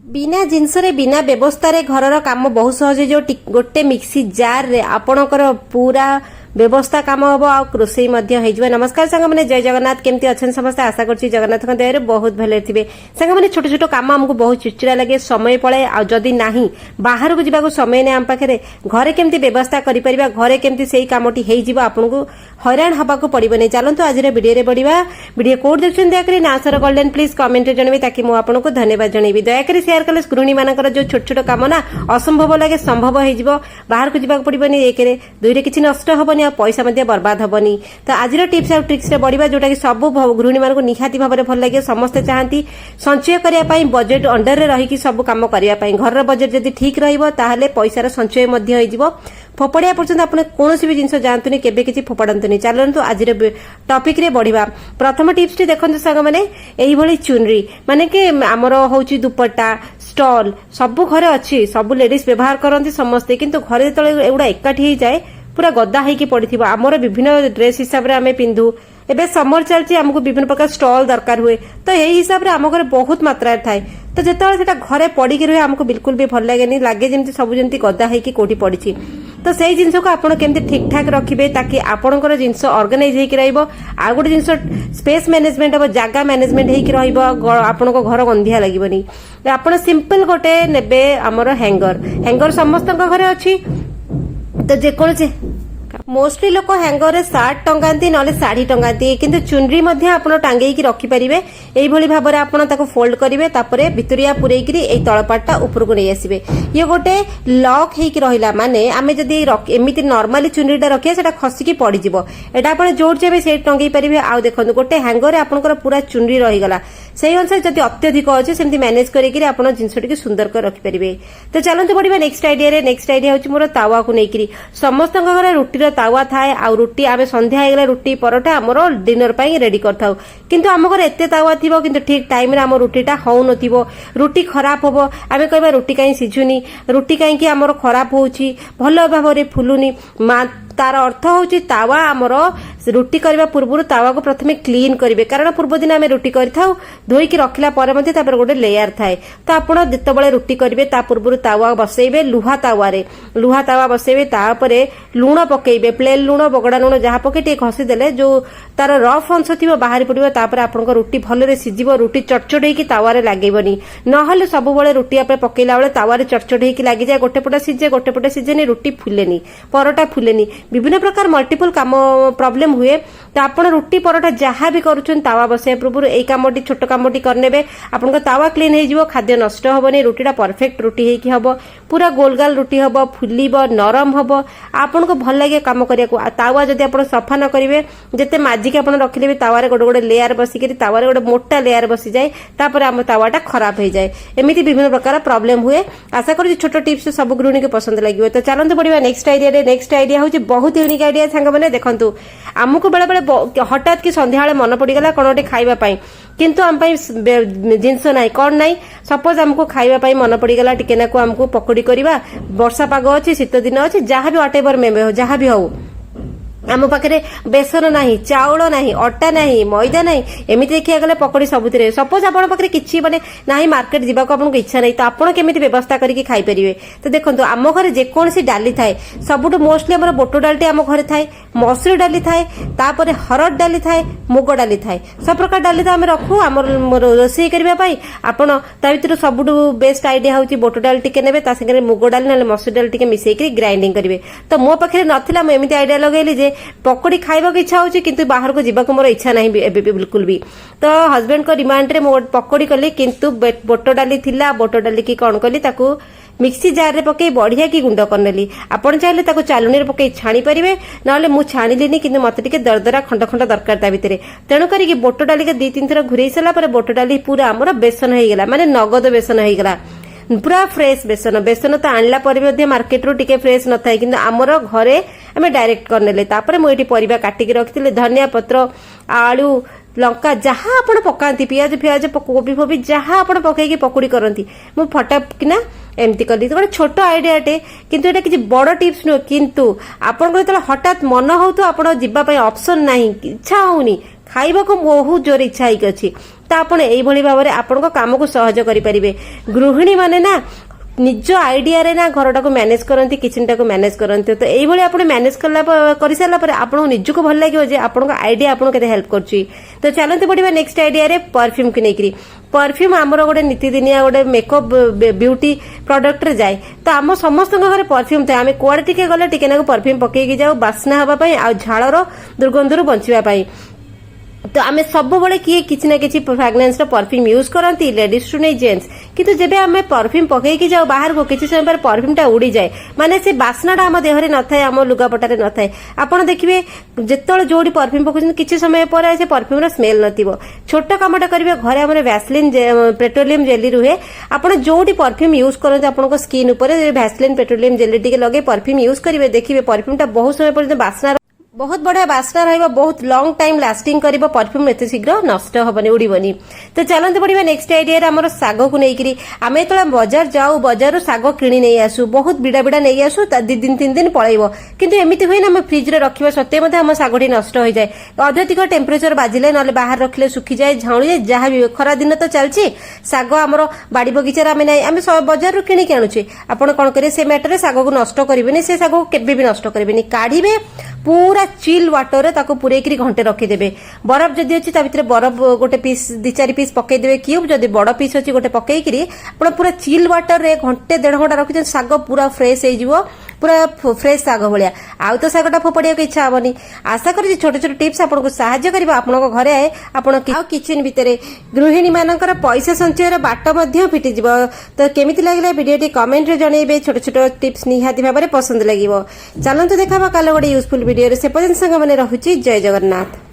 बिना जिनस बिना व्यवस्था घर काम बहुत सहज जो गोटे मिक्सी जार रे आपणकर पूरा व्यवस्था काम हम आ रोषई नमस्कार सांग मैंने जय जगन्नाथ केमती अच्छा समस्त आशा कर जगन्नाथ दया बहुत भले थे सांग मैंने छोट छोट कम आमको बहुत चिड़चिड़ा लगे समय पड़े आदि ना बाहर को जावाक समय नहीं आम पाखे घरे केमती व्यवस्था करें घरे केमती से कमटी आपन को हैरान हवा को पड़े चलते आज वीडियो बढ़िया वीडियो कौट देखते दयाकोरी ना सर गोल्डन प्लीज कमेंट जनइबे ताकि मुझे धन्यवाद जनइबी दयाकोरी शेयर कले गृहिणी मानकर जो छोट छोट कम ना असंभव लगे संभव हो बाहर को जावाक पड़े एक दुईरे किसी नष्ट हेनी पैसा बर्बाद हेनी तो आज टिप्स और ट्रिक्स बढ़िया जोटा कि सब गृहिणी मान निहाती भाव में भल लगे समस्ते चाहती संचय करने बजेट अंडर में रही सब कम करने घर बजेट जब ठीक रहा पैसार संचय फोपड़िया पर्यंत आप कौन भी जिन जातुनि केबे किसी फोपड़ातुनि चलतु आज टॉपिक रे बढ़िया प्रथम टिप्स टी देखते सांग मैंने यही चुनरी माने कि आमर हूँ दुपट्टा स्टॉल सब घरे अच्छी सब लेडीज व्यवहार करती समस्ते किंतु घरे जो एगुड़ा एकाठी हो जाए पूरा गदा होगी पड़ी आमर विभिन्न ड्रेस हिसाब से आम पिंधु एबे समर चलती आमको विभिन्न प्रकार स्टॉल दरकार हुए तो यही हिसाब से आम घर बहुत मात्रा थाए तो जिते घरे पड़ी रहे आमको बिल्कुल भी भल लगे लगे जमी सब जमी गदा होगी कौटी पड़ी तो सही जिनस को आप ठीक ठाक रखिए ताकि आपणकर जिनस ऑर्गेनाइज हो गोटे जिन स्पेस मैनेजमेंट हम जगह मैनेजमेंट होपण घर गंधिया लगे आप सिंपल गोटे ने आमर हैंगर समस्त घरे अच्छी तो जेकोसी मोस्टली लोक हैंगर रे सार्ट टंगाती ना शाढ़ी टंगाती किंतु चुनरी आप टांगे रखिपारे यही भाव में आप फोल्ड करेंगे तापर भितरिया पुरेकरी तलपाटा उपरको नहीं आसवे ये गोटे लॉक होकी रहा माने आम जदि एमती नॉर्मली चुनरीटा रखिए से खसिकी पड़ज एटा आप जोड़ चाहिए से टंगे पारे आ देखो गोटे हैंगर रे आपनकर पूरा चुनरी रहीगला से अनुसार जब अत्यधिक अच्छे सेमती मैनेज कर जिनस सुंदर कर रखिपारे तो चलते बढ़िया नेक्स्ट आइडिया हूँ मोर तावा को लेकर समस्त घर रुटीर तावा थाए आ रुटी आम संध्या हो रुटी परोटा आमर डिनर रेडी कर किंतु आम घर एत तावा थी कि ठीक टाइम आम रुटीटा हो रुटी खराब हम आम कह रुटी कहीं सिझुनी रुटी कहीं आमर खराब हो भल भाव में फुलुनी तार अर्थ हूँ तावा आमर रुटी करने पूर्व तावा को प्रथम क्लीन करेंगे कारण पूर्व दिन आम रुटी धोईक रखला गोटे लेयर थाए तो आपड़ जिते रुटी करेंगे पूर्व तावा बसइबे लुहा तावा बसइबे तापर लुण पकेबे प्लेन लुण बगड़ा लुण जहाँ पके घसीदेले जो तार रफ अंश थी बाहरी पड़ो तापर आप रुटी भलरे सिझिब रुटी चटचट होगी तावारे लगेबनी नहले सब रुटी आप पकेला बेले तावारे चटचट होगी लगी जाए गोटे पटे सिझे गोटे पटे सिझेनी रुटी फुलेनी परोटा फुलेनी विभिन्न प्रकार मल्टीपल काम प्रॉब्लम हुए तो आपड़ रुटी परोटा जहाँ भी करुछन तावा बसैया पूर्व यही कमटी छोट कमटी करने आपन तावा क्लीन हो खाद्य नष्ट हेनी रुटीटा परफेक्ट रुटी होगी हम पूरा गोलगाल रुटी हम फुलब नरम हम आपन को भल लगे कम करने तावा जदि आप सफा न करेंगे जिते माजिक आप रखिले भी तावारे गोटे गोटे लेयर बसिक तावारे गोटे मोटा लेयर बसी जाए तापर आम तावाटा खराब हो जाए एमती विभिन्न प्रकार प्रॉब्लम हुए आशा कर छोट टिप्स सब गृहिणी को पसंद लगे तो चलते बढ़िया नेक्स्ट आइडिया हूँ बहुत यूनिक आइडिया सांग मैंने देखु आमको बेले बेले हठात कि संध्या मन पड़गला कौन गोटे खाइबापी किंतु आम जिनस ना कौन ना सपोज आमको खाइबापी मन पड़गला टिके नाकु आमको पकोड़ी करवा वर्षा पाग अच्छी शीत दिन अच्छी जहाँ भी व्हाट एवर मे जहाँ भी हो आम पाखे बेसन ना चाउल ना अटा ना मैदा ना एमती देखिए गले पकोड़ी सबुतिर सपोज आपन पाखे किसी माने ना मार्केट जावाक आपको इच्छा नहीं तो आपड़ केमी व्यवस्था करके खाईपारे तो देखो आम घर जेकोसी डाली थाए सबुठ मोस्टली आम बोट डाली आम घर थाए मसूर डाली थाए तापर हरड़ डाली थाए मुग डाली थाए सब प्रकार डाली तो आम रखू आम रोषे करने आपड़ भर सबुठ बेस्ट आइडिया हूँ बोट डाली टिके ने सागर मुग डाली ना मसूर डाली टिके मिसेक ग्राइंडिंग करेंगे तो मो पाखे नाला एमती आइडिया लगेली जे पकोड़ी खाइबा को इच्छा होची किंतु बाहर को जीवा को मोर इच्छा नहीं एबे बिल्कुल भी तो हस्बैंड को डिमांड रे मो पकोड़ी कली किंतु बोट डाली थिला बोट डाली की कौन कली ताकू मिक्सी जार रे पकई बढ़िया की गुंड करनेली आपण चाहले ताको चालुनी रे पकई छाणी परिबे नाले मु छाणीलिनी किंतु मते टिके दरदरा खंड खंड दरकार ता भितरे तेणु करी बोट डाली के 2-3 थर घुरई सला पर बोट डाली पूरा हमर बेसन हो गला माने नगद बेसन हो गला पूरा फ्रेश बेसन तो आणला पर मार्केट रू टिके फ्रेश न थाए किंतु आमर घरे आम डायरेक्ट करनेले तापर मुझे परिबा काटिकी रखिले धनिया पत्र आलू लंका जहाँ आप पकाती पियाज फियाज कोबी फोबी जहाँ आप पकईकी पकोड़ी करती मु फटाकिना एमती कली गोटे छोट आइडियाटे किंतु एटा किसी बड़ टिप्स नुह किंतु आपन जो हठात मन हो तो आप जावाई ऑप्शन ना इच्छा होनी खाइबा को बहुत जोर इच्छा अच्छी तो आपण एइभଳି भाबरे आपनको काम को सहज करि परिबे। गृहिणी माने ना निज आइडिया रे ना घरटा को मैनेज करती किचन टा को मैनेज करती तो यही आप मैनेज कर सारा पर आपको निज को भल लगे जे आपन आइडिया आपको केते हेल्प करची। तो चलते बढ़िया नेक्स्ट आइडिया रे परफ्यूम की नहीं परफ्यूम आमर गोटे नीतिदिनिया गोटे मेकअप ब्यूटी प्रोडक्ट रे जाए तो आम समस्त घर परफ्यूम थाए आम कुआड़े टिके गले टिके ना परफ्यूम पकईकी जाऊ बास्ना हवाई आ झाड़र दुर्गंधर बचाई। तो आम सब बड़े किए किसी ना किसी फ्रेग्रेंस परफ्यूम यूज करती लेडीज टू नहीं जेंट्स किंतु जेबे आम परफ्यूम पकईकी जाओ बाहर को किसी समय पर परफ्यूमटा उड़ी जाए माने से बास्नाटा आम देहरे न थाए आम लुगापटारे न थाए। आपण देखिए जिते जोड़ी परफ्यूम पकाउछन किसी समय पर से परफ्यूम स्मेल नथिबो। छोट कामटा करिवे घरे हमर वैसलिन पेट्रोलियम जेली रुहे आपण जोड़ी परफ्यूम यूज करते आपनको स्किन ऊपर वैसलिन पेट्रोलियम जेली टिके लगे परफ्यूम यूज करिवे देखिए परफ्यूमटा बहुत समय पर्यंत बास्ना बहुत बढ़िया बास्ना रहिबा बहुत लॉन्ग टाइम लास्टिंग करिबो परफ्यूम एते शीघ्र नष्ट हबनी उड़ीबनी। तो चलते बढ़िया नेक्स्ट आइडिया रे हमर साग को नेइकरी आमे तला बाजार जाऊ बाजार साग किणी नै आसु बहुत बिडा बिडा नै आसु 2 दिन 3 दिन पळैबो किंतु एमिति होय ना हम फ्रिज रे रखिबा सत्ते मध्ये हम सागटी नष्ट होई जाय अधिक टेम्परेचर बाजिले नले बाहर रखले सुखी जाय झाउली जाय जहा भी खरा दिन तो चलची साग हमर बाड़ी बगीचा रे आमे नै आमे बाजार रो किणी के आनुचे आपण कोन करे से मैटर रे साग को नष्ट करिबेनी से साग को केबे भी नष्ट करिबेनी काढिबे पूरा चिल वाटर रे ताको पुरेकरी घंटे रखिदेबे। बरफ जदि अच्छी भितर बरफ गोटे पीस 2-4 पीस पकईदेवे क्यूब जदि बड़ पीस अच्छी गोटे पकईकरी आप पूरा चिल वाटर रे घंटे 1.5 घंटा रखिदेन साग पूरा फ्रेश हो पूरा फ्रेश साग भाया आउ तो सागटा फोपड़िया इच्छा हेनी। आशा करी छोट छोट टिप्स आपको साहाय्य कर आपन घरे आपण किचन भितर गृहिणी मानकर पैसा संचयर बाट फिटी तो केमिति लागला वीडियोटी कमेंट रे जणैबे छोट छोट टिप्स निहाती भाबरे पसंद लागिवो। चलंतु देखा काले गोटे यूजफुल वीडियो रे से पर्यंत संग माने रहुची जय जगन्नाथ।